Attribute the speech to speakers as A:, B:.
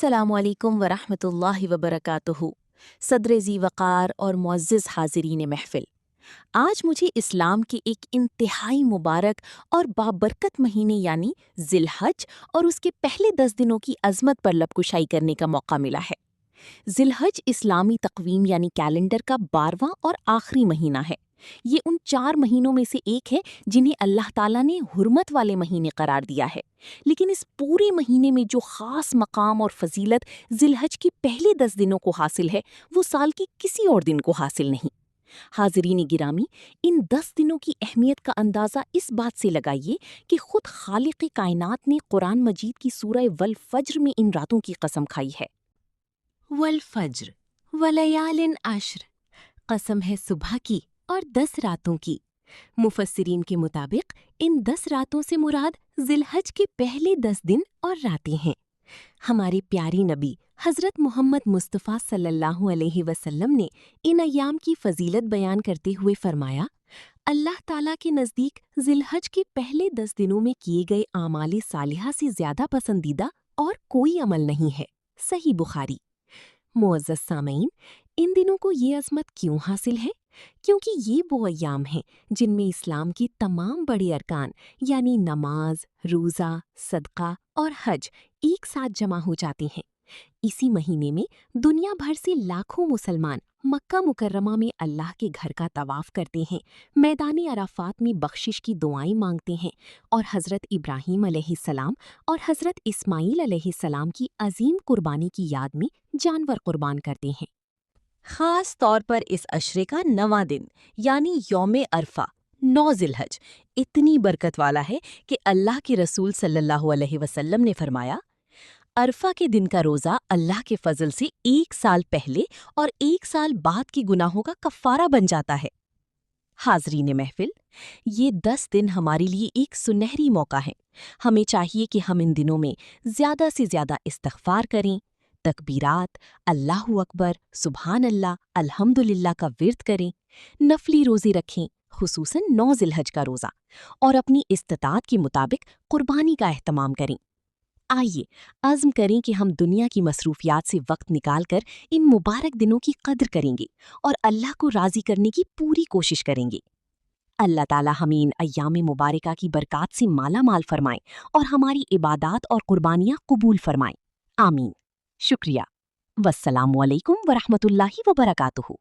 A: السلام علیکم ورحمۃ اللہ وبرکاتہ۔ صدر ذی وقار اور معزز حاضرین محفل، آج مجھے اسلام کے ایک انتہائی مبارک اور بابرکت مہینے یعنی ذی الحج اور اس کے پہلے 10 دنوں کی عظمت پر لب کشائی کرنے کا موقع ملا ہے۔ ذی الحج اسلامی تقویم یعنی کیلنڈر کا 12واں اور آخری مہینہ ہے۔ یہ ان 4 مہینوں میں سے ایک ہے جنہیں اللہ تعالیٰ نے حرمت والے مہینے قرار دیا ہے، لیکن اس پورے مہینے میں جو خاص مقام اور فضیلت ذی الحج کے پہلے 10 دنوں کو حاصل ہے وہ سال کے کسی اور دن کو حاصل نہیں۔ حاضرین گرامی، ان 10 دنوں کی اہمیت کا اندازہ اس بات سے لگائیے کہ خود خالق کائنات نے قرآن مجید کی سورہ والفجر میں ان راتوں کی قسم کھائی ہے۔ والفجر ولیال عشر، قسم ہے صبح کی اور 10 راتوں کی۔ مفسرین کے مطابق ان 10 راتوں سے مراد ذی الحج کے پہلے 10 دن اور راتیں ہیں۔ ہمارے پیاری نبی حضرت محمد مصطفیٰ صلی اللہ علیہ وسلم نے ان ایام کی فضیلت بیان کرتے ہوئے فرمایا، اللہ تعالیٰ کے نزدیک ذی الحج کے پہلے 10 دنوں میں کیے گئے اعمال صالحہ سے زیادہ پسندیدہ اور کوئی عمل نہیں ہے۔ صحیح بخاری۔ معزز سامعین، ان دنوں کو یہ عظمت کیوں حاصل ہے؟ کیونکہ یہ وہ ایام ہیں جن میں اسلام کی تمام بڑے ارکان یعنی نماز، روزہ، صدقہ اور حج ایک ساتھ جمع ہو جاتے ہیں۔ اسی مہینے میں دنیا بھر سے لاکھوں مسلمان مکہ مکرمہ میں اللہ کے گھر کا طواف کرتے ہیں، میدان عرفات میں بخشش کی دعائیں مانگتے ہیں اور حضرت ابراہیم علیہ السلام اور حضرت اسماعیل علیہ السلام کی عظیم قربانی کی یاد میں جانور قربان کرتے ہیں۔ خاص طور پر اس عشرے کا 9واں دن یعنی یوم عرفہ 9 ذی الحج اتنی برکت والا ہے کہ اللہ کے رسول صلی اللہ علیہ وسلم نے فرمایا، عرفہ کے دن کا روزہ اللہ کے فضل سے 1 سال پہلے اور 1 سال بعد کی گناہوں کا کفارہ بن جاتا ہے۔ حاضرین محفل، یہ 10 دن ہمارے لیے ایک سنہری موقع ہے۔ ہمیں چاہیے کہ ہم ان دنوں میں زیادہ سے زیادہ استغفار کریں، تکبیرات، اللہ اکبر، سبحان اللہ، الحمدللہ کا ورد کریں، نفلی روزے رکھیں، خصوصاً 9 ذی الحج کا روزہ، اور اپنی استطاعت کے مطابق قربانی کا اہتمام کریں۔ آئیے عزم کریں کہ ہم دنیا کی مصروفیات سے وقت نکال کر ان مبارک دنوں کی قدر کریں گے اور اللہ کو راضی کرنے کی پوری کوشش کریں گے۔ اللہ تعالیٰ ہمیں ان ایام مبارکہ کی برکات سے مالا مال فرمائے اور ہماری عبادات اور قربانیاں قبول فرمائے۔ آمین۔ شکریہ۔ والسلام علیکم ورحمۃ اللہ وبرکاتہ۔